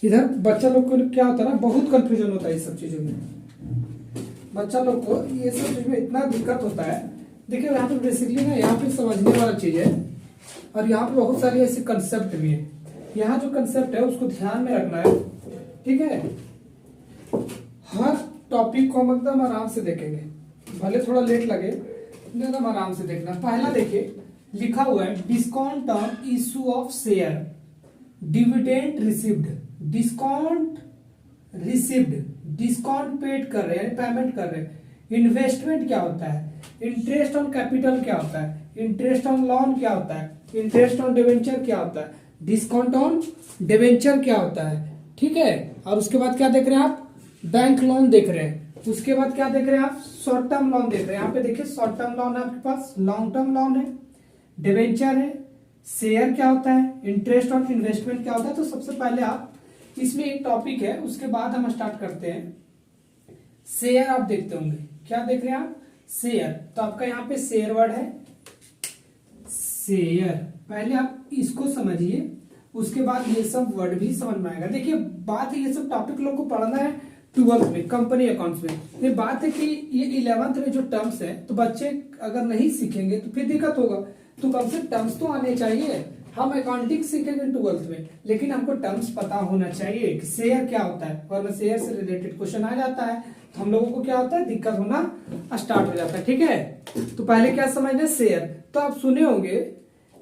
इधर बच्चा लोग को क्या होता है ना, बहुत कंफ्यूजन होता है इस सब चीजों में। बच्चा लोग को ये सब चीज में इतना दिक्कत होता है। देखिए यहाँ पे बेसिकली ना, यहाँ पे समझने वाला चीज है, और यहाँ पे बहुत सारी ऐसे कंसेप्ट भी है। यहाँ जो कंसेप्ट है उसको ध्यान में रखना है, ठीक है। हर टॉपिक को हम एकदम आराम से देखेंगे, भले थोड़ा लेट लगे, एकदम आराम से देखना। पहला देखिए, लिखा हुआ है discount on issue of share, dividend received, discount received, discount paid कर रहे हैं, पेमेंट कर रहे हैं। इन्वेस्टमेंट क्या होता है, इंटरेस्ट ऑन कैपिटल क्या होता है, इंटरेस्ट ऑन लोन क्या होता है, इंटरेस्ट ऑन डिवेंचर क्या होता है, डिस्काउंट ऑन डिवेंचर क्या होता है, ठीक है। और उसके बाद क्या देख रहे हैं आप, बैंक लोन देख रहे हैं। उसके बाद क्या देख रहे हैं आप, शॉर्ट टर्म लोन देख रहे हैं। यहाँ पे देखिए शॉर्ट टर्म लोन है आपके पास, लॉन्ग टर्म लोन है, डिवेंचर है, शेयर क्या होता है, इंटरेस्ट ऑन इन्वेस्टमेंट क्या होता है। तो सबसे पहले आप इसमें एक टॉपिक है, उसके बाद हम स्टार्ट करते हैं। शेयर आप देखते होंगे, क्या देख रहे हैं आप, शेयर। तो आपका यहाँ पे शेयर वर्ड है, शेयर। पहले आप इसको समझिए, उसके बाद ये सब वर्ड भी समझ में आएगा। देखिए बात है, ये सब टॉपिक लोग को पढ़ना है 12th में, कंपनी अकाउंट्स में। ये बात है कि ये 11th में जो टर्म्स है, तो बच्चे अगर नहीं सीखेंगे तो फिर दिक्कत होगा। तो कम से टर्म्स तो आने चाहिए। हम अकाउंटिंग सीखेंगे 12th में, लेकिन हमको टर्म्स पता होना चाहिए कि शेयर क्या होता है, वरना शेयर से रिलेटेड क्वेश्चन आ जाता है तो हम लोगों को क्या होता है, दिक्कत होना स्टार्ट हो जाता है, ठीक है। तो पहले क्या समझना, शेयर। तो आप सुने होंगे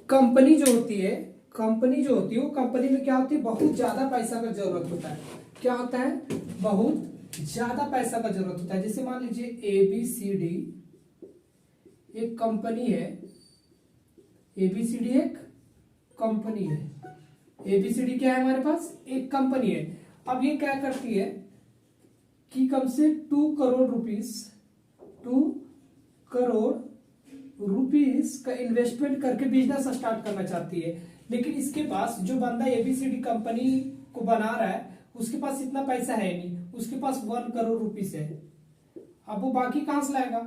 कंपनी जो होती है, कंपनी जो होती है वो कंपनी में क्या होती है, बहुत ज्यादा पैसा का जरूरत होता है। क्या होता है, बहुत ज्यादा पैसा का जरूरत होता है। जैसे मान लीजिए ABCD एक कंपनी है, ABCD एक कंपनी है, ABCD क्या है हमारे पास, एक कंपनी है। अब ये क्या करती है कि कम से 2 करोड़ रुपीस, 2 करोड़ रुपीस का इन्वेस्टमेंट करके बिजनेस स्टार्ट करना चाहती है। लेकिन इसके पास जो बंदा ABCD कंपनी को बना रहा है, उसके पास इतना पैसा है नहीं, उसके पास 1 करोड़ रुपीस है। अब वो बाकी कहां से लाएगा,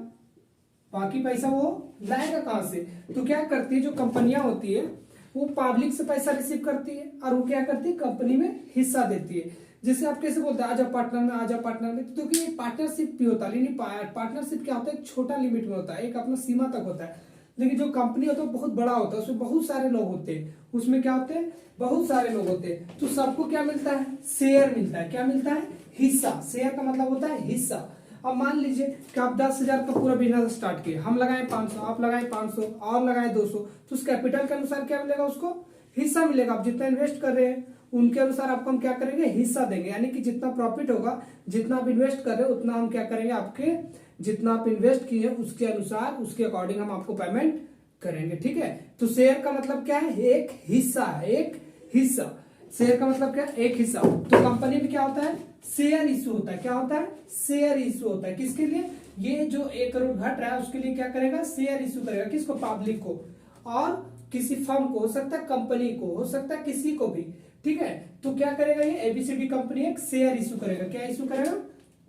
बाकी पैसा वो लाएगा कहां से। तो क्या करती है, जो कंपनियां होती है वो पब्लिक से पैसा रिसीव करती है, और वो क्या करती है, कंपनी में हिस्सा देती है। जैसे आप कैसे बोलते हैं, आजा पार्टनर में, आजा पार्टनर में, क्योंकि ये पार्टनरशिप भी होता है। लेकिन पार्टनरशिप क्या होता है, एक छोटा लिमिट में होता है, एक अपना सीमा तक होता है। लेकिन जो कंपनी होता है बहुत बड़ा होता है, उसमें बहुत सारे लोग होते हैं, उसमें क्या होते हैं, बहुत सारे लोग होते हैं। तो सबको क्या मिलता है, शेयर मिलता है। क्या मिलता है, हिस्सा। शेयर का मतलब होता है हिस्सा। अब मान लीजिए कि आप 10,000 का पूरा बिजनेस स्टार्ट किए, हम लगाए 500, आप लगाए 500 और लगाए 200, तो उस कैपिटल के अनुसार क्या मिलेगा, उसको हिस्सा मिलेगा। आप जितना इन्वेस्ट कर रहे हैं उनके अनुसार आपको हम क्या करेंगे, हिस्सा देंगे। यानी कि जितना प्रॉफिट होगा, जितना आप इन्वेस्ट कर रहे हो उतना हम क्या करेंगे, आपके जितना आप इन्वेस्ट किए उसके अनुसार, उसके अकॉर्डिंग हम आपको पेमेंट करेंगे, ठीक है। तो शेयर का मतलब क्या है, एक हिस्सा है, एक हिस्सा। शेयर का मतलब क्या है, एक हिस्सा। तो कंपनी में क्या होता है, शेयर इशू होता है। क्या होता है, शेयर इशू होता है। किसके लिए, ये जो 1 करोड़ घट रहा है उसके लिए क्या करेगा, शेयर इशू करेगा। किसको, पब्लिक को, और किसी फर्म को, हो सकता है कंपनी को, हो सकता है किसी को भी, ठीक है। तो क्या करेगा, ये ABCD कंपनी एक शेयर इशू करेगा। क्या इशू करेगा,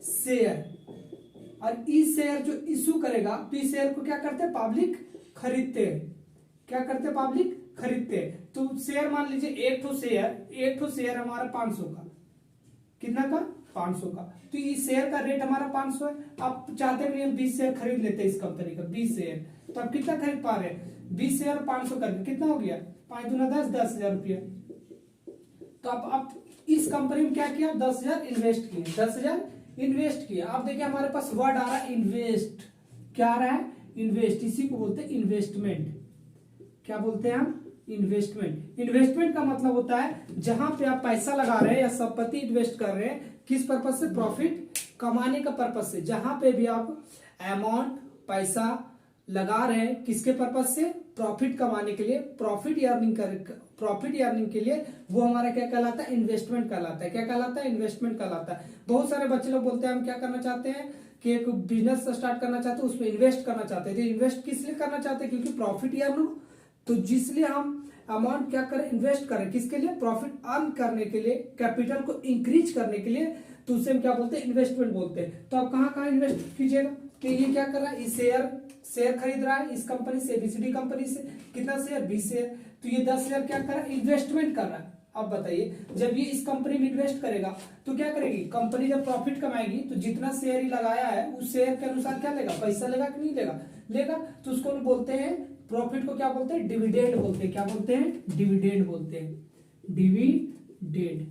शेयर। और इस शेयर जो इशू करेगा, तो इस शेयर को क्या करते हैं, पब्लिक खरीदते हैं। क्या करते हैं, पब्लिक खरीदते हैं। तो शेयर मान लीजिए एक ठो शेयर हमारा 500 का, कितना का, 500 का। तो इस शेयर का रेट हमारा 500 है। आप चाहते हैं हम 20 शेयर खरीद लेते हैं इस कंपनी का, 20 शेयर। तो आप कितना खरीद पा रहे हैं, 20 शेयर 500 करके कितना हो गया, 5 दूना 10, 10,000 रुपया। तो आप इस कंपनी में क्या किया, 10,000 इन्वेस्ट किए, 10,000 इन्वेस्ट किया। आप देखिए हमारे पास वर्ड आ रहा है इन्वेस्ट। क्या आ रहा है, इन्वेस्ट। इसी को बोलते हैं इन्वेस्टमेंट। क्या बोलते हैं हम, इन्वेस्टमेंट। इन्वेस्टमेंट का मतलब होता है जहां पे आप पैसा लगा रहे हैं या संपत्ति इन्वेस्ट कर रहे हैं, किस पर्पज से, प्रॉफिट कमाने का पर्पज से। जहां पे भी आप अमाउंट पैसा लगा रहे हैं, किसके पर्पज से, प्रॉफिट कमाने के लिए, प्रॉफिट अर्निंग के लिए, वो हमारा क्या कहलाता है, इन्वेस्टमेंट कहलाता है। क्या कहलाता है, इन्वेस्टमेंट कहलाता है। बहुत सारे बच्चे लोग बोलते हैं हम क्या करना चाहते हैं कि एक बिजनेस स्टार्ट करना चाहते हैं, उसमें इन्वेस्ट करना चाहते हैं। तो इन्वेस्ट किस लिए करना चाहते हैं, क्योंकि प्रॉफिट अर्न हो। तो जिसलिए हम अमाउंट क्या करें, इन्वेस्ट करें, किसके लिए, प्रॉफिट अर्न करने के लिए, कैपिटल को इंक्रीज करने के लिए, तो उसे हम क्या बोलते हैं, इन्वेस्टमेंट बोलते हैं। तो आप कहां कहां इन्वेस्ट कीजिएगा, कि ये क्या कर रहा है, इस शेयर खरीद रहा है इस कंपनी से, ABCD कंपनी से, कितना शेयर, 20 शेयर। तो ये 10 शेयर क्या कर रहा है, इन्वेस्टमेंट कर रहा है अब बताइए, जब ये इस कंपनी में इन्वेस्ट करेगा तो क्या करेगी कंपनी, जब प्रॉफिट कमाएगी तो जितना शेयर ही लगाया है उस शेयर के अनुसार क्या लेगा, पैसा लेगा कि नहीं लेगा, लेगा। तो उसको बोलते हैं, प्रॉफिट को क्या बोलते हैं, डिविडेंड बोलते हैं। क्या बोलते हैं, डिविडेंड बोलते हैं, डिविडेंड।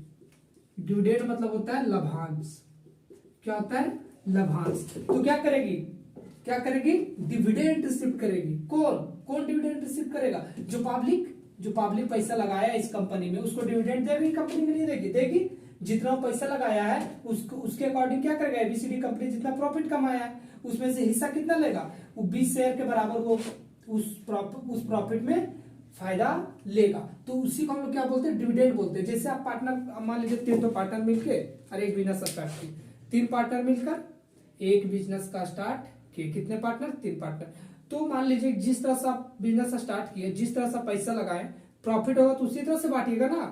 डिविडेंड मतलब होता है लाभांश। क्या होता है, लाभांश। तो क्या करेगी, क्या करेगी, डिविडेंड रिसीव करेगी। कौन कौन डिविडेंड रिसीव करेगा, जो पब्लिक पैसा लगाया है इस कंपनी में उसको डिविडेंड देगी, कंपनी में नहीं देगी, देगी। जितना पैसा लगाया है उसके अकॉर्डिंग क्या करेगा, एबीसीडी कंपनी जितना प्रॉफिट कमाया है उसमें से हिस्सा कितना लेगा, वो 20 शेयर के बराबर वो उस प्रॉफिट में फायदा लेगा। तो उसी को हम लोग क्या बोलते हैं, डिविडेंड बोलते हैं। जैसे आप पार्टनर, मान लीजिए 3 पार्टनर मिलके और एक बिजनेस स्टार्ट किए, 3 पार्टनर मिलकर एक बिजनेस का स्टार्ट किए। कितने पार्टनर, 3 पार्टनर। तो मान लीजिए जिस तरह से आप बिजनेस स्टार्ट किए, जिस तरह से पैसा लगाए, प्रॉफिट होगा तो उसी तरह से बांटिएगा ना।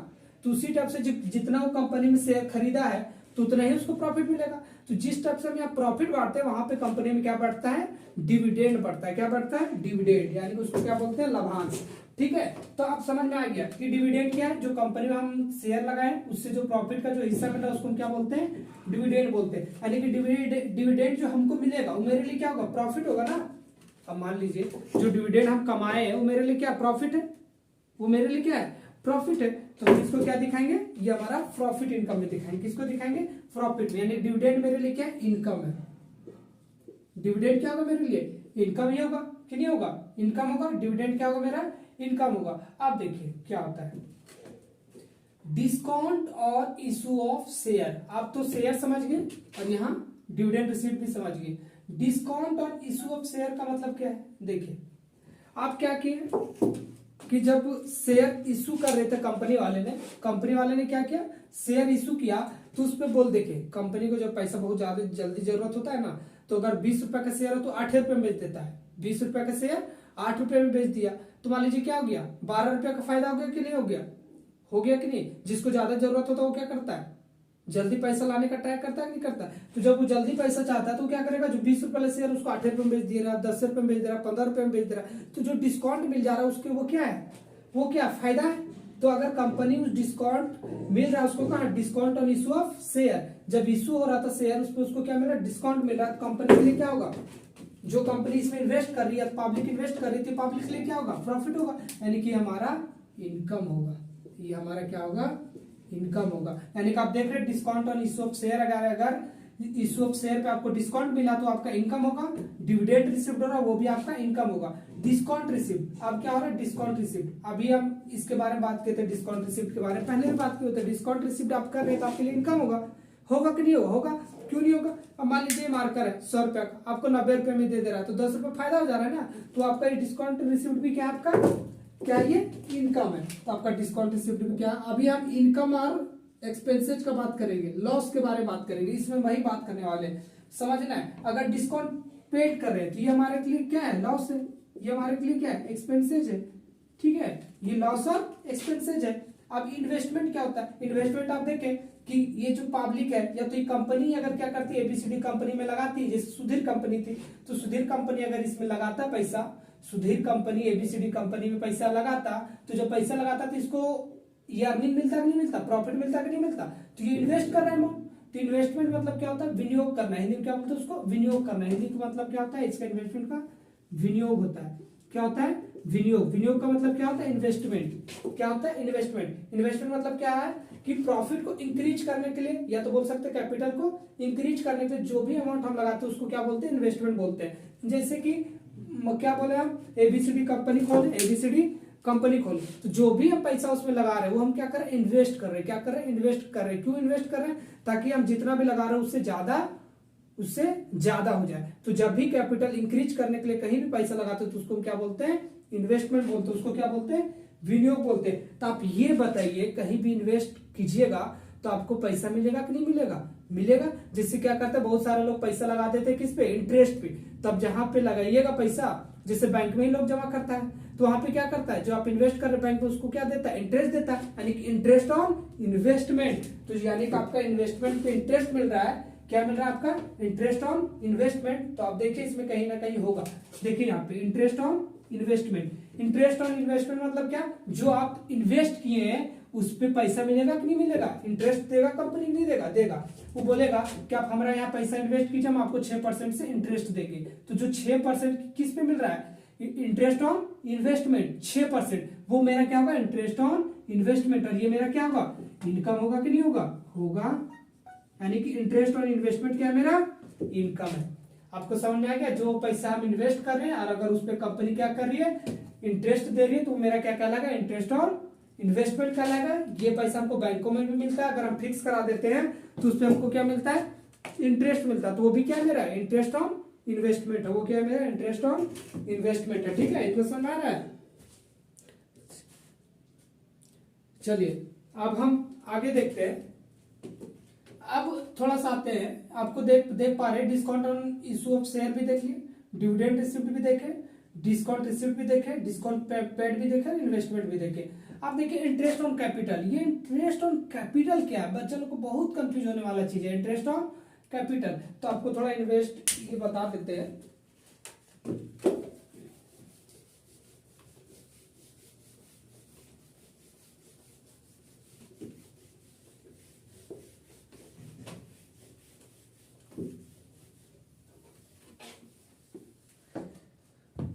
तो उसी टाइप से जितना वो कंपनी में शेयर खरीदा है तो उतना ही उसको प्रॉफिट मिलेगा। तो जिस टाइप से हम यहाँ प्रॉफिट बांटते हैं वहां पे कंपनी में क्या बढ़ता है, डिविडेंड बढ़ता है। क्या बढ़ता है, डिविडेंड, यानी कि उसको क्या बोलते हैं, लाभांश। ठीक है, तो आप समझ में आ गया कि डिविडेंड क्या है, जो कंपनी में हम शेयर लगाए उससे जो प्रॉफिट का जो हिस्सा मिला उसको हम क्या बोलते हैं, डिविडेंड बोलते हैं। यानी कि डिविडेंड जो हमको मिलेगा वो मेरे लिए क्या होगा, प्रॉफिट होगा ना। अब मान लीजिए जो डिविडेंड हम कमाए हैं वो मेरे लिए क्या प्रॉफिट है, वो मेरे लिए क्या है, प्रॉफिट है। तो हम इसको क्या दिखाएंगे, ये हमारा प्रॉफिट इनकम में दिखाएंगे। किसको दिखाएंगे, प्रॉफिट में। यानी डिविडेंड मेरे लिए क्या है, इनकम है। डिविडेंड क्या होगा मेरे लिए, इनकम ही होगा कि नहीं होगा, इनकम होगा। डिविडेंड क्या होगा मेरा, इनकम होगा। अब देखिए क्या होता है, डिस्काउंट और इशू ऑफ शेयर। आप तो शेयर समझ गए और यहाँ डिविडेंड रिसीट भी समझ गए। डिस्काउंट और इशू ऑफ शेयर का मतलब क्या है, देखिए आप क्या किए कि जब शेयर इशू कर रहे थे कंपनी वाले ने क्या किया, शेयर इशू किया तो उस पर बोल, देखिए कंपनी को जब पैसा बहुत ज्यादा जल्दी जरूरत होता है ना, तो अगर 20 रुपए का शेयर हो तो 8 रुपए में बेच देता है। 20 रुपए का शेयर 8 रुपए में बेच दिया तो मान लीजिए क्या हो गया, 12 रुपए का फायदा हो गया कि नहीं हो गया, हो गया कि नहीं। जिसको ज्यादा जरूरत होता है वो क्या करता है, जल्दी पैसा लाने का ट्राई करता है कि नहीं करता। तो जब वो जल्दी पैसा चाहता है तो क्या करेगा, जो 20 रुपए शेयर उसको 8 रुपए में बेच दे रहा, 10 रुपए में बेच दे रहा, 15 रुपए में बेच दे रहा। तो जो डिस्काउंट मिल जा रहा है उसके वो क्या है, वो क्या फायदा है। तो अगर कंपनी उस डिस्काउंट मिल रहा है उसको कहा, discount on issue of share. जब इशू हो रहा था शेयर उस पर उसको क्या मिल रहा है, डिस्काउंट मिल रहा है। कंपनी के लिए क्या होगा, जो कंपनी इसमें इन्वेस्ट कर रही है, पब्लिक इन्वेस्ट कर रही थी, पब्लिक के लिए क्या होगा, प्रॉफिट होगा। यानी कि हमारा इनकम होगा, ये हमारा क्या होगा, इनकम होगा। यानी कि आप देख रहे हैं discount on issue of share, अगर इशू ऑफ शेयर पे आपको डिस्काउंट मिला तो आपका इनकम होगा। डिविडेंड रिसिप्ट हो रहा है वो भी आपका इनकम होगा। डिस्काउंट रिसिप्ट, अब क्या हो रहा है, डिस्काउंट रिसिप्ट। अभी हम इसके बारे में बात करते हैं, डिस्काउंट रिसिप्ट के बारे में पहले भी बात की होती है। डिस्काउंट रिसिप्ट आप कर रहे हैं तो आपके लिए इनकम होगा, होगा कि नहीं होगा, क्यों नहीं होगा। अब मान लीजिए मार्कर है 100 रुपए का, आपको 90 रुपए में दे दे रहा है तो 10 रुपए फायदा हो जा रहा है ना। तो आपका ये डिस्काउंट रिसिप्ट भी क्या, आपका क्या, ये इनकम है। तो आपका डिस्काउंट रिसिप्ट भी क्या। अभी हम इनकम और एक्सपेंसेज का बात करेंगे, लॉस के बारे में बात करेंगे, इसमें वही बात करने वाले हैं। समझना है, अगर डिस्काउंट पेड कर रहे हैं तो ये हमारे लिए क्या है, लॉस है। ये हमारे लिए क्या है, एक्सपेंसेज है। ठीक है, ये लॉस और एक्सपेंसेज है। अब इन्वेस्टमेंट क्या होता है, इन्वेस्टमेंट आप देखें कि ये जो पब्लिक है या तो ये कंपनी अगर क्या करती है, एबीसीडी कंपनी में लगाती है, जैसे सुधीर कंपनी थी तो सुधीर कंपनी अगर इसमें लगाता पैसा, सुधीर कंपनी एबीसीडी कंपनी में पैसा लगाता, तो जब पैसा लगाता तो इसको ये अर्निंग मिलता कि नहीं मिलता, प्रॉफिट मिलता कि नहीं मिलता। तो ये इन्वेस्ट कर रहा है अमाउंट। तो इन्वेस्टमेंट मतलब क्या होता है, विनियोग करना। हिंदी में क्या बोलते हैं उसको, विनियोग करना। हिंदी का मतलब क्या होता है, इसका इन्वेस्टमेंट का विनियोग होता है। क्या होता है, विनियोग। विनियोग का मतलब क्या होता है, इन्वेस्टमेंट। क्या होता है, इन्वेस्टमेंट। इन्वेस्टमेंट मतलब क्या है कि प्रॉफिट को इंक्रीज करने के लिए, या तो बोल सकते हैं कैपिटल को इंक्रीज करने के लिए जो भी अमाउंट हम लगाते हैं उसको क्या बोलते हैं, इन्वेस्टमेंट बोलते हैं। जैसे कि क्या बोले हम, एबीसीडी कंपनी खोले, एबीसीडी कंपनी खोली तो जो भी हम पैसा उसमें लगा रहे हैं वो हम क्या कर रहे हैं, इन्वेस्ट कर रहे हैं। क्या कर रहे हैं, इन्वेस्ट कर रहे हैं। क्यों इन्वेस्ट कर रहे हैं, ताकि हम जितना भी लगा रहे हैं उससे ज्यादा हो जाए। तो जब भी कैपिटल इंक्रीज करने के लिए कहीं भी पैसा लगाते हैं तो उसको हम क्या बोलते हैं, इन्वेस्टमेंट बोलते हैं। उसको क्या बोलते हैं, विनियोग बोलते हैं। तो आप ये बताइए, कहीं भी इन्वेस्ट कीजिएगा तो आपको पैसा मिलेगा कि नहीं मिलेगा, मिलेगा। जिससे क्या करते हैं, बहुत सारे लोग पैसा लगा देते हैं किस पे, इंटरेस्ट पे। तब जहां पे लगाइएगा पैसा, जैसे बैंक में ही लोग जमा करता है, तो वहां पे क्या करता है, जो आप इन्वेस्ट कर रहे हैं बैंक में उसको क्या देता है, इंटरेस्ट देता है। यानी कि इंटरेस्ट ऑन इन्वेस्टमेंट। तो यानी कि आपका इन्वेस्टमेंट पे इंटरेस्ट मिल रहा है। क्या मिल रहा है आपका, इंटरेस्ट ऑन इन्वेस्टमेंट। तो आप देखिए इसमें कहीं ना कहीं होगा, देखिए यहाँ पे interest on investment. Interest on investment मतलब क्या, जो आप इन्वेस्ट किए हैं उस पे पैसा मिलेगा कि नहीं मिलेगा, इंटरेस्ट देगा कंपनी, नहीं देगा, देगा। वो बोलेगा कि आप हमारा यहाँ पैसा इन्वेस्ट कीजिए, हम आपको 6% से इंटरेस्ट देंगे। तो जो 6% किस पे मिल रहा है, इंटरेस्ट ऑन इन्वेस्टमेंट 6%, वो मेरा क्या होगा, इंटरेस्ट ऑन इन्वेस्टमेंट। और ये मेरा क्या होगा, इनकम होगा कि नहीं होगा, होगा। यानी कि इंटरेस्ट ऑन इन्वेस्टमेंट क्या है, मेरा इनकम है। आपको समझ में आ गया, जो पैसा हम इन्वेस्ट कर रहे हैं और अगर उस पर कंपनी क्या कर रही है, इंटरेस्ट दे रही है, तो मेरा क्या कहलाएगा, इंटरेस्ट ऑन इन्वेस्टमेंट कहलाएगा। ये पैसा हमको बैंकों में भी मिलता है, अगर हम फिक्स करा देते हैं तो उस पर हमको क्या मिलता है, इंटरेस्ट मिलता है। तो वो भी क्या है मेरा, इंटरेस्ट ऑन इन्वेस्टमेंट है। वो क्या है मेरा, इंटरेस्ट ऑन इन्वेस्टमेंट है। ठीक है, इतना समझ आ रहा है। चलिए अब हम आगे देखते हैं। अब थोड़ा सा आते हैं, आपको देख पा रहे हैं, discount on issue of share भी देखिए, डिविडेंड रिसिप्ट भी देखे, डिस्काउंट रिसिप्ट भी देखे, डिस्काउंट पेड भी देखे, इन्वेस्टमेंट भी देखे। आप देखिए इंटरेस्ट ऑन कैपिटल, ये इंटरेस्ट ऑन कैपिटल क्या है, बच्चों को बहुत कंफ्यूज होने वाला चीज है इंटरेस्ट ऑन कैपिटल। तो आपको थोड़ा इन्वेस्ट ये बता देते हैं।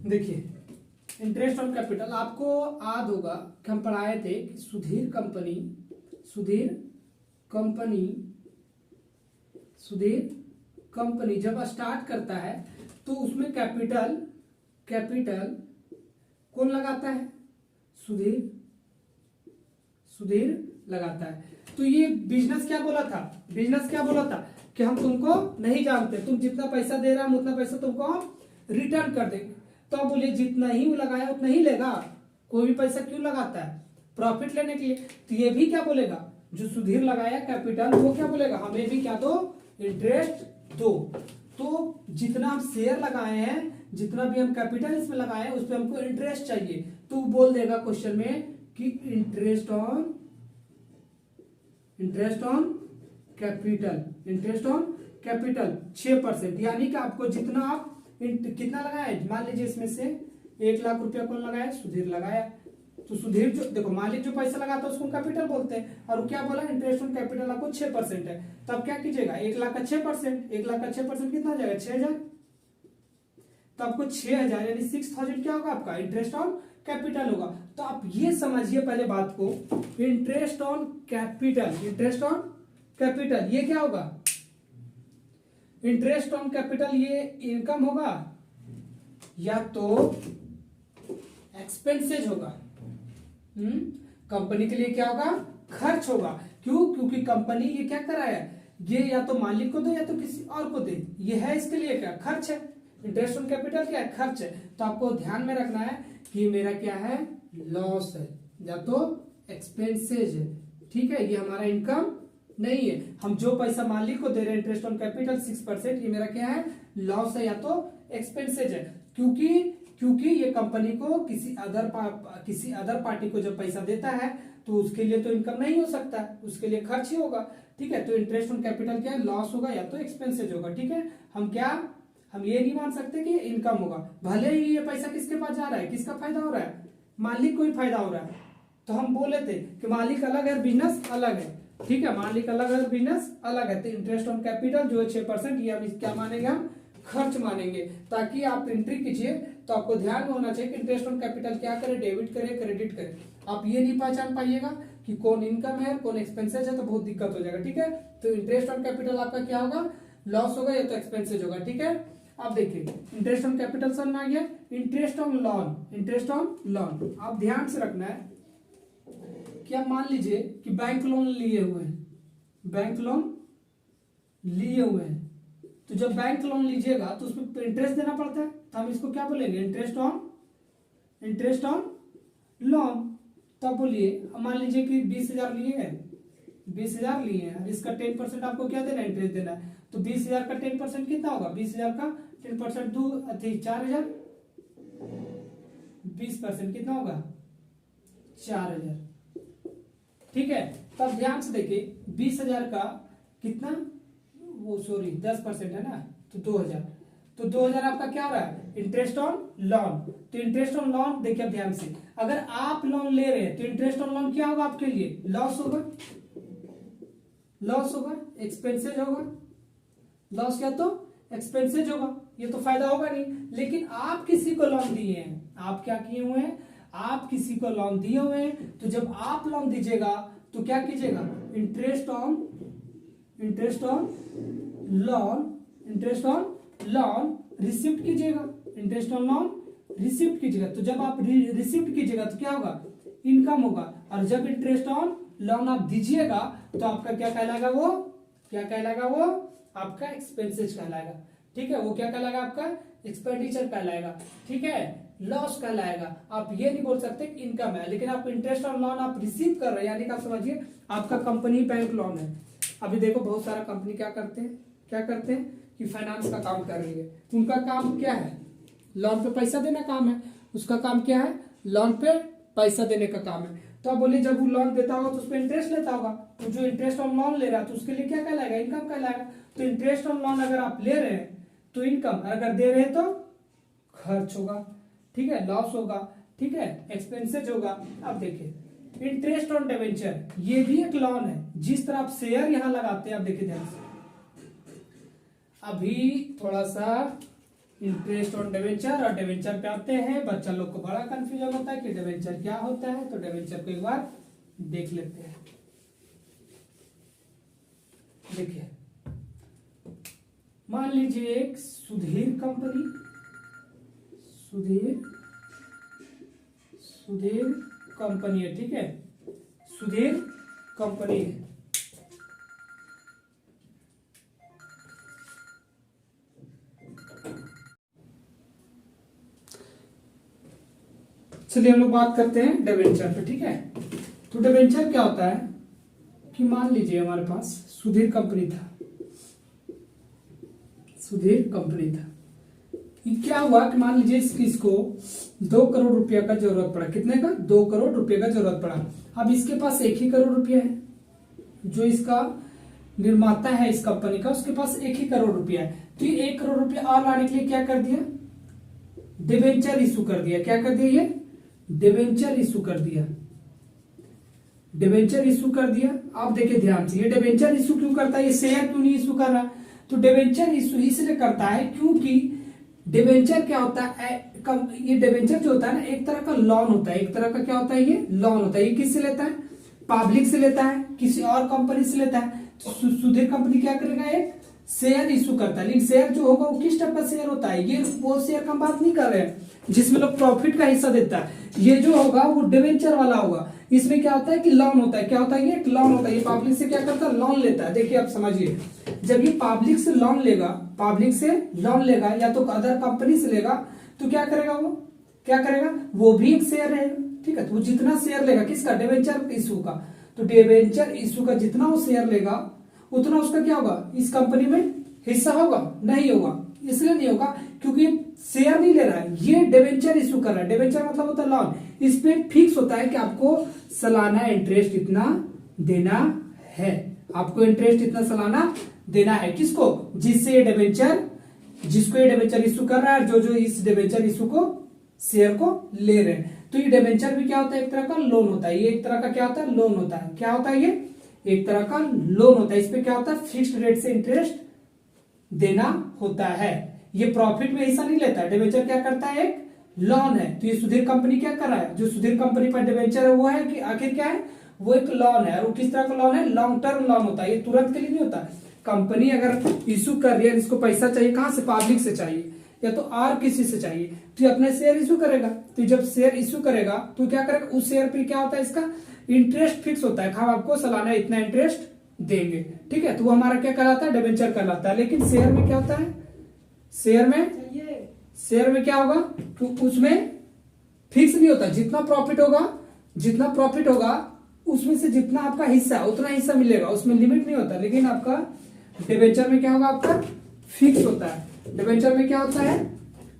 देखिए इंटरेस्ट ऑन कैपिटल, आपको याद होगा कि हम पढ़ाए थे कि सुधीर कंपनी जब स्टार्ट करता है तो उसमें कैपिटल कौन लगाता है, सुधीर लगाता है। तो ये बिजनेस क्या बोला था कि हम तुमको नहीं जानते, तुम जितना पैसा दे रहा हम उतना पैसा तुमको हम रिटर्न कर देंगे। तो अब बोलिए जितना ही वो लगाया उतना ही लेगा, कोई भी पैसा क्यों लगाता है, प्रॉफिट लेने के लिए। तो ये भी क्या बोलेगा, जो सुधीर लगाया कैपिटल, वो क्या बोलेगा, हमें भी क्या दो, इंटरेस्ट दो। तो जितना हम शेयर लगाए हैं, जितना भी हम कैपिटल इसमें लगाए हैं, उस पर हमको इंटरेस्ट चाहिए। तो बोल देगा क्वेश्चन में कि इंटरेस्ट ऑन कैपिटल 6%। यानी कि आपको जितना आप कितना लगाया, मान लीजिए इसमें से 1 लाख रुपया कौन लगाया, सुधीर लगाया। तो सुधीर जो देखो मालिक जो पैसा लगाता है उसको कैपिटल बोलते हैं। और क्या बोला, इंटरेस्ट ऑन कैपिटल आपको 6% है। तब क्या कीजिएगा, 1 लाख का 6%, 1 लाख का 6% कितना हो जाएगा, 6000। तो आपको 6000 यानी 6000 क्या होगा, आपका इंटरेस्ट ऑन कैपिटल होगा। तो आप ये समझिए पहले बात को, इंटरेस्ट ऑन कैपिटल ये क्या होगा, इंटरेस्ट ऑन कैपिटल ये इनकम होगा या तो एक्सपेंसेज होगा। कंपनी के लिए क्या होगा, खर्च होगा। क्यों, क्योंकि कंपनी ये क्या कर रहा है, ये या तो मालिक को दे या तो किसी और को दे, ये है इसके लिए क्या, खर्च है। इंटरेस्ट ऑन कैपिटल क्या है, खर्च है। तो आपको ध्यान में रखना है कि मेरा क्या है, लॉस है या तो एक्सपेंसेज है। ठीक है, ये हमारा इनकम नहीं है। हम जो पैसा मालिक को दे रहे हैं इंटरेस्ट ऑन कैपिटल 6%, ये मेरा क्या है, लॉस है या तो एक्सपेंसेज है। क्योंकि ये कंपनी को किसी अदर पार्टी को जब पैसा देता है तो उसके लिए तो इनकम नहीं हो सकता, उसके लिए खर्च ही होगा। ठीक है, तो इंटरेस्ट ऑन कैपिटल क्या है, लॉस होगा या तो एक्सपेंसेज होगा। ठीक है, हम ये नहीं मान सकते कि इनकम होगा। भले ही ये पैसा किसके पास जा रहा है, किसका फायदा हो रहा है, मालिक को ही फायदा हो रहा है। तो हम बोले थे कि मालिक अलग है, बिजनेस अलग है। ठीक है, मालिक अलग है, बिजनेस अलग है। तो इंटरेस्ट ऑन कैपिटल जो है 6%, ये हम क्या मानेंगे, हम खर्च मानेंगे। ताकि आप एंट्री कीजिए तो आपको ध्यान में होना चाहिए कि इंटरेस्ट ऑन कैपिटल क्या करे, डेबिट करे, क्रेडिट करे। आप ये नहीं पहचान पाइएगा कि कौन इनकम है कौन एक्सपेंसेज है, तो बहुत दिक्कत हो जाएगा। ठीक है, तो इंटरेस्ट ऑन कैपिटल आपका क्या होगा, लॉस होगा या तो एक्सपेंसेज होगा। ठीक है, अब देखिए इंटरेस्ट ऑन कैपिटल समझ में आ गया। इंटरेस्ट ऑन लोन आप ध्यान से रखना है कि आप मान लीजिए कि बैंक लोन लिए हुए हैं, तो जब बैंक लोन लीजिएगा तो उसमें इंटरेस्ट देना पड़ता है। तो हम इसको क्या बोलेंगे, इंटरेस्ट ऑन लोन। तब बोलिए मान लीजिए कि 20,000 लिए हैं, इसका 10% आपको क्या देना है, इंटरेस्ट देना है। तो 20,000 का 10% कितना होगा, 20,000 का 10% 4,000, 20% कितना होगा, 4,000। ठीक है, तब ध्यान से देखिए 20,000 का कितना, 10% है ना, तो 2,000। तो 2,000 आपका क्या हो रहा है, इंटरेस्ट ऑन लोन। तो इंटरेस्ट ऑन लोन देखिए ध्यान से, अगर आप लोन ले रहे हैं तो इंटरेस्ट ऑन लोन क्या होगा आपके लिए, लॉस होगा, लॉस होगा, एक्सपेंसेज होगा, लॉस क्या तो एक्सपेंसेज होगा, ये तो फायदा होगा नहीं। लेकिन आप किसी को लोन दिए हैं, आप क्या किए हुए हैं, आप किसी को लोन दिए हुए हैं, तो जब आप लोन दीजिएगा तो क्या कीजिएगा, इंटरेस्ट ऑन लोन रिसिप्ट कीजिएगा, इंटरेस्ट ऑन लोन रिसिप्ट कीजिएगा। तो जब आप रिसिप्ट कीजिएगा तो क्या होगा, इनकम होगा। और जब इंटरेस्ट ऑन लोन आप दीजिएगा तो आपका क्या कहलाएगा, वो क्या कहलाएगा, वो आपका एक्सपेंसेस कहलाएगा। ठीक है, वो क्या कहलाएगा, आपका एक्सपेंडिचर कहलाएगा। ठीक है, लॉस कहलाएगा। आप ये नहीं बोल सकते इनकम है, लेकिन आप इंटरेस्ट ऑन लोन आप रिसीव कर रहे हैं, यानी कि आप समझिए आपका कंपनी बैंक लोन है। अभी देखो बहुत सारा कंपनी क्या करते हैं कि फाइनेंस का काम कर रही है, उनका काम क्या है, लोन पे पैसा देना काम है, उसका काम क्या है, लोन पे पैसा देने का काम है। तो आप बोलिए जब वो लोन देता होगा तो उस पर इंटरेस्ट लेता होगा, तो जो इंटरेस्ट ऑन लोन ले रहा है तो उसके लिए क्या कहलाएगा, इनकम कहलाएगा। तो इंटरेस्ट ऑन लोन अगर आप ले रहे हैं तो इनकम, अगर दे रहे हैं तो खर्च होगा। ठीक है, लॉस होगा। ठीक है, एक्सपेंसेज होगा। अब देखिए इंटरेस्ट ऑन डिबेंचर, ये भी एक लोन है। जिस तरह आप शेयर यहां लगाते हैं, आप देखिए ध्यान से, अभी थोड़ा सा इंटरेस्ट ऑन डिबेंचर और डिबेंचर पे आते हैं। बच्चा लोग को बड़ा कंफ्यूजन होता है कि डिबेंचर क्या होता है, तो डिबेंचर को एक बार देख लेते हैं। देखिए मान लीजिए एक सुधीर कंपनी है। ठीक है, सुधीर कंपनी है। चलिए हम लोग बात करते हैं डिबेंचर पे। ठीक है, तो डिबेंचर क्या होता है कि मान लीजिए हमारे पास सुधीर कंपनी था, ये क्या हुआ कि मान लीजिए इसको 2 करोड़ रुपया का जरूरत पड़ा। कितने का, 2 करोड़ रुपये का जरूरत पड़ा। अब इसके पास 1 ही करोड़ रुपया है, जो इसका निर्माता है इस कंपनी का, उसके पास 1 ही करोड़ रुपया है। तो ये 1 करोड़ रुपया और लाने के लिए क्या कर दिया, डिबेंचर इशू कर दिया। क्या कर दिया, ये डिबेंचर इशू कर दिया, डिबेंचर इशू कर दिया। आप देखिए ध्यान से, ये डिबेंचर इशू क्यों करता है, ये शेयर क्यों नहीं इशू कर रहा, तो डिबेंचर इशू इसलिए करता है क्योंकि डिबेंचर क्या होता है, ये डिबेंचर जो होता है ना, एक तरह का लोन होता है। एक तरह का क्या होता है, ये लोन होता है। ये किससे लेता है, पब्लिक से लेता है, किसी और कंपनी से लेता है। सुधीर कंपनी क्या करेगा, एक शेयर इशू करता है। लेकिन शेयर जो होगा वो किस टाइप का शेयर होता है, ये वो शेयर का हम बात नहीं कर रहे हैं जिसमें लोग प्रॉफिट का हिस्सा देता है। ये जो होगा वो डिबेंचर वाला होगा। इसमें क्या होता है कि लोन होता है। क्या होता है, ये एक लोन होता है। ये पब्लिक से क्या करता है, लोन लेता है। देखिए आप समझिए, जब ये पब्लिक से लोन लेगा या तो अदर कंपनी से लेगा, तो क्या करेगा, वो भी एक शेयर रहेगा। ठीक है, तो वो जितना शेयर लेगा किसका, डिबेंचर इशू का, तो डिबेंचर इशू का जितना वो शेयर लेगा उतना उसका क्या होगा, इस कंपनी में हिस्सा होगा, नहीं होगा। इसलिए नहीं होगा क्योंकि शेयर नहीं ले रहा है, ये डिबेंचर इशू कर रहा है। डिबेंचर मतलब होता है लोन। इस पे फिक्स होता है कि आपको सालाना इंटरेस्ट इतना देना है, आपको इंटरेस्ट इतना सालाना देना है। किसको, जिसको ये डिबेंचर इशू कर रहा है, जो इस डिबेंचर इशू को शेयर को ले रहे हैं। तो ये डिबेंचर भी क्या होता है, एक तरह का लोन होता है। ये एक तरह का क्या होता है, लोन होता है। क्या होता है, ये एक तरह का लोन होता है। इस पे क्या होता है, फिक्स्ड रेट से इंटरेस्ट देना होता है। ये प्रॉफिट में हिस्सा नहीं लेता है। डिबेंचर क्या करता है, एक लोन है। तो ये सुधीर कंपनी क्या कर रहा है, जो सुधीर कंपनी पर डिबेंचर है वो है कि आखिर क्या है, वो एक लोन है। और वो किस तरह का लोन है, लॉन्ग टर्म लोन होता है। ये तुरंत के लिए नहीं होता। कंपनी अगर इशू कर रही है, इसको पैसा चाहिए कहां से, पब्लिक से चाहिए या तो और किसी से चाहिए, तो ये अपने शेयर इशू करेगा। तो जब शेयर इशू करेगा तो क्या करेगा, उस शेयर पे क्या होता है, इसका इंटरेस्ट फिक्स होता है। हम आपको सालाना इतना इंटरेस्ट देंगे। ठीक है, तो वो हमारा क्या कहलाता है, डिबेंचर कहलाता है। लेकिन शेयर में क्या होता है, शेयर में क्या होगा, तो उसमें फिक्स नहीं होता। जितना प्रॉफिट होगा उसमें से जितना आपका हिस्सा है उतना हिस्सा मिलेगा, उसमें लिमिट नहीं होता। लेकिन आपका डिबेंचर में क्या होगा, आपका फिक्स होता है। डिबेंचर में क्या होता है,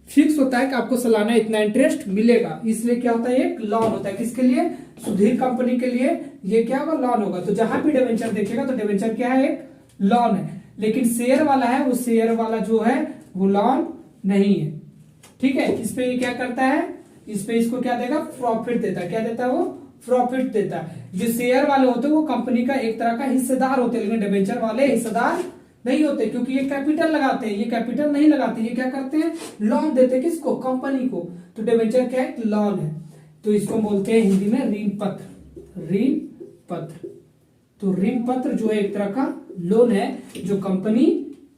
फिक्स होता है कि आपको सालाना इतना इंटरेस्ट मिलेगा। इसलिए क्या होता है, एक लोन होता है। किसके लिए, सुधीर कंपनी के लिए ये क्या होगा, लोन होगा। तो जहां भी डिबेंचर देखेगा तो डिबेंचर क्या है, एक लोन है। लेकिन शेयर वाला है, वो शेयर वाला जो है वो लोन नहीं है। ठीक है, इस पे ये क्या करता है, इस पे इसको क्या देगा, प्रॉफिट देता है। क्या देता है वो, प्रॉफिट देता है। जो शेयर वाले होते हैं वो कंपनी का एक तरह का हिस्सेदार होते हैं, लेकिन डिबेंचर वाले हिस्सेदार नहीं होते, क्योंकि ये कैपिटल लगाते हैं, ये कैपिटल नहीं लगाते, ये क्या करते हैं, लोन देते हैं किसको, कंपनी को। तो डिबेंचर क्या है, लोन है। तो इसको बोलते हैं हिंदी में ऋण पत्र, ऋण पत्र। तो ऋण पत्र जो है एक तरह का लोन है जो कंपनी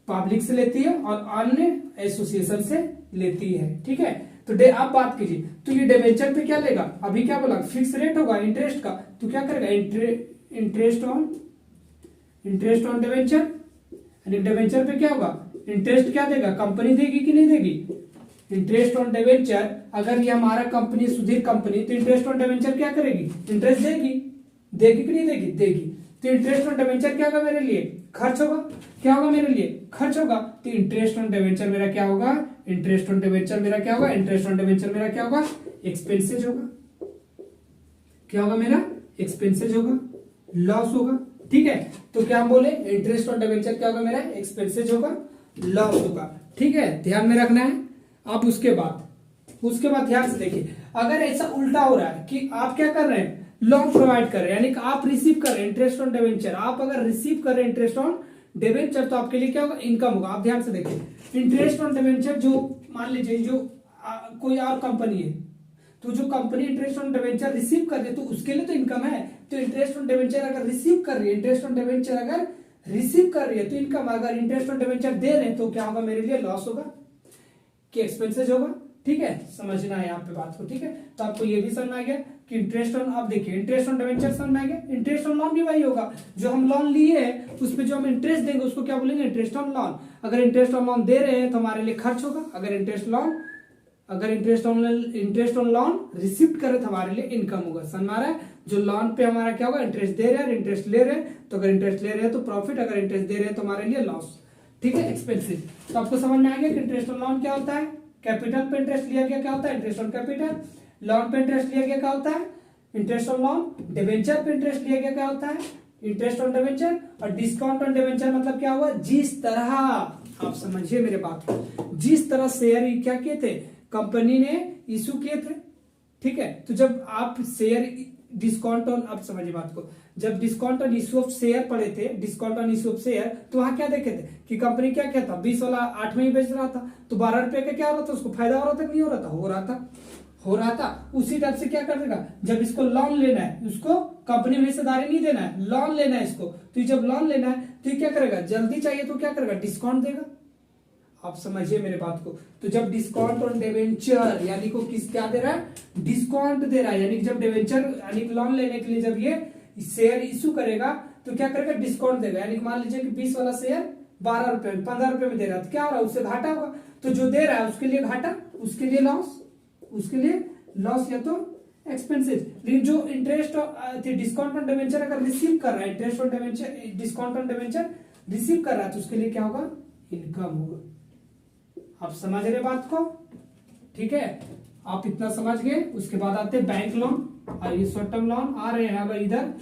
पब्लिक से लेती है और अन्य एसोसिएशन से लेती है, ठीक है। तो आप बात कीजिए, तो ये डिबेंचर पे क्या लेगा, अभी क्या बोला, फिक्स रेट होगा इंटरेस्ट का, तो क्या करेगा, इंटरेस्ट ऑन डिबेंचर। डिबेंचर पे क्या होगा, इंटरेस्ट क्या देगा, कंपनी देगी कि नहीं देगी, इंटरेस्ट ऑन डिबेंचर। अगर ये हमारा कंपनी सुधीर कंपनी, तो इंटरेस्ट ऑन डिबेंचर क्या करेगी, इंटरेस्ट देगी, देगी कि नहीं देगी, देगी। तो इंटरेस्ट ऑन डिबेंचर क्या होगा मेरे लिए, खर्च होगा। क्या होगा मेरे लिए, खर्च होगा। तो इंटरेस्ट ऑन डिबेंचर मेरा क्या होगा, इंटरेस्ट ऑन डिबेंचर मेरा क्या होगा, इंटरेस्ट ऑन डिबेंचर मेरा क्या होगा, एक्सपेंसेज होगा। क्या होगा मेरा, एक्सपेंसेज होगा, लॉस होगा, ठीक है। तो क्या हम बोले, इंटरेस्ट ऑन डिबेंचर क्या होगा मेरा, एक्सपेंसेज होगा, लॉस होगा, ठीक है, ध्यान में रखना है। अब उसके बाद ध्यान से देखिए, अगर ऐसा उल्टा हो रहा है कि आप क्या कर रहे हैं, लोन प्रोवाइड कर रहे हैं, यानी कि आप रिसीव कर रहे हैं इंटरेस्ट ऑन डिबेंचर, आप अगर रिसीव कर रहे हैं इंटरेस्ट ऑन डिबेंचर, तो आपके लिए क्या होगा, इनकम होगा। आप ध्यान से देखिए, इंटरेस्ट ऑन डिबेंचर जो मान लीजिए जो कोई और कंपनी है, तो जो company interest on debenture receive कर रही है तो उसके लिए तो इनकम है। तो इंटरेस्ट ऑन डिबेंचर अगर रिसीव कर रही है, इंटरेस्ट ऑन डिबेंचर अगर रिसीव कर रही है तो इनकम, अगर इंटरेस्ट ऑन डिबेंचर दे रहे हैं तो क्या होगा मेरे लिए, लॉस होगा कि एक्सपेंसेज होगा, ठीक है। समझना है यहाँ पे बात को, ठीक है। तो आपको ये भी समझ में आ गया कि इंटरेस्ट ऑन, आप देखिए इंटरेस्ट ऑन डिबेंचर समझ में आ गया। इंटरेस्ट ऑन लोन भी वही होगा, जो हम लोन लिए हैं उस पे जो हम इंटरेस्ट देंगे उसको क्या बोलेंगे, इंटरेस्ट ऑन लोन। अगर इंटरेस्ट ऑन लोन दे रहे हैं तो हमारे लिए खर्च होगा, अगर इंटरेस्ट ऑन लोन रिसीव करे तो हमारे लिए इनकम होगा। समझ में आ रहा है, जो लोन पे हमारा क्या होगा, इंटरेस्ट दे रहे हैं, इंटरेस्ट ले रहे हैं, तो अगर इंटरेस्ट ले रहे हैं तो प्रॉफिट, अगर इंटरेस्ट दे रहे हैं तो हमारे लिए लॉस, ठीक है, एक्सपेंसिव। तो आपको समझ में आ गया कि इंटरेस्ट ऑन लोन क्या होता है, कैपिटल पे इंटरेस्ट लिया गया क्या होता है, इंटरेस्ट ऑन कैपिटल। लोन पे इंटरेस्ट लिया गया क्या होता है, इंटरेस्ट ऑन लोन। डिबेंचर पे इंटरेस्ट लिया गया क्या होता है, इंटरेस्ट ऑन डिबेंचर। और डिस्काउंट ऑन डिबेंचर मतलब क्या हुआ, जिस तरह, आप समझिए मेरे बात को, जिस तरह शेयर क्या किए थे, कंपनी ने इशू किए थे, ठीक है। तो जब आप शेयर डिस्काउंट ऑन, आप समझिए बात को, जब discount on issue of share पड़े थे, discount on issue of share, तो वहां क्या देखे थे कि कंपनी क्या क्या था, 20 वाला 8 में ही बेच रहा था, तो 12 रुपए का क्या हो रहा था, उसको फायदा हो रहा था, नहीं हो रहा था, हो रहा था। उसी टाइप से क्या कर देगा, जब इसको लोन लेना है, उसको कंपनी में हिस्सेदारी नहीं देना है, लोन लेना है इसको, तो जब लोन लेना है तो ये क्या करेगा, जल्दी चाहिए तो क्या करेगा, डिस्काउंट देगा। आप समझिए मेरे बात को। तो जब डिस्काउंट ऑन डिबेंचर, यानी को किस क्या दे रहा है, डिस्काउंट दे रहा है, यानी जब डिबेंचर यानी लोन लेने के लिए जब ये शेयर इशू करेगा तो क्या करेगा, डिस्काउंट देगा। यानी मान लीजिए कि 20 वाला शेयर 12 रुपए में, 15 रुपए में दे रहा है, तो क्या हो रहा है, उससे घाटा होगा। तो जो दे रहा है उसके लिए घाटा, उसके लिए लॉस या तो एक्सपेंसेस। लेकिन जो इंटरेस्ट डिस्काउंट ऑन डिबेंचर अगर रिसीव कर रहा है, interest on debenture, discount on debenture receive कर रहा है, तो उसके लिए क्या होगा, इनकम होगा। आप समझ रहे बात को, ठीक है। आप इतना समझ गए। उसके बाद आते हैं बैंक लोन और ये शॉर्ट टर्म लोन आ रहे हैं इधर,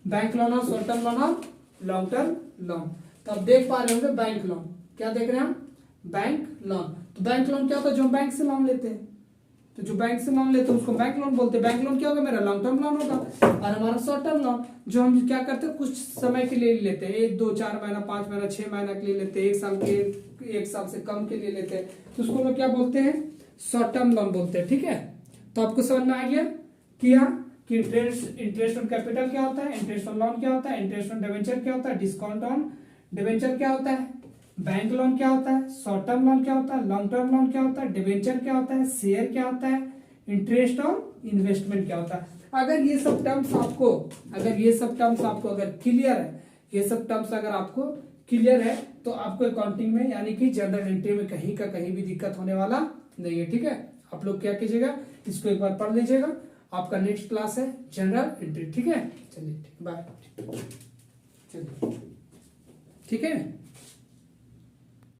बैंक लोन और शॉर्ट टर्म लोन और लॉन्ग टर्म लोन। तो आप देख पा रहे होंगे बैंक लोन, क्या देख रहे हैं हम, बैंक लोन। तो बैंक लोन क्या होता है, जो बैंक से लोन लेते हैं, तो जो बैंक से लोन लेते हैं उसको बैंक लोन बोलते हैं। बैंक लोन क्या होगा मेरा, लॉन्ग टर्म लोन होगा। और हमारा शॉर्ट टर्म लोन जो हम क्या करते हैं, कुछ समय के लिए लेते हैं, 1, 2, 4 महीना, 5 महीना, 6 महीना के लिए लेते हैं, 1 साल से कम के लिए लेते हैं, तो उसको लोग क्या बोलते हैं, शॉर्ट टर्म लोन बोलते हैं, ठीक है। तो आपको समझ में आ गया कि इंटरेस्ट ऑन कैपिटल क्या होता है, इंटरेस्ट ऑन लोन क्या होता है, इंटरेस्ट ऑन डिबेंचर क्या होता है, डिस्काउंट ऑन डिबेंचर क्या होता है, बैंक लोन क्या होता है, शॉर्ट टर्म लोन क्या होता है, लॉन्ग टर्म लोन क्या होता है, डिबेंचर क्या होता है, शेयर क्या होता है, इंटरेस्ट ऑन इन्वेस्टमेंट क्या होता है। अगर ये सब टर्म्स आपको अगर क्लियर है, ये सब टर्म्स अगर आपको क्लियर है, तो आपको अकाउंटिंग में यानी कि जनरल एंट्री में कहीं का कहीं भी दिक्कत होने वाला नहीं है, ठीक है। आप लोग क्या कीजिएगा, इसको एक बार पढ़ लीजिएगा। आपका नेक्स्ट क्लास है जनरल एंट्री, ठीक है। चलिए बाय, चलिए ठीक है।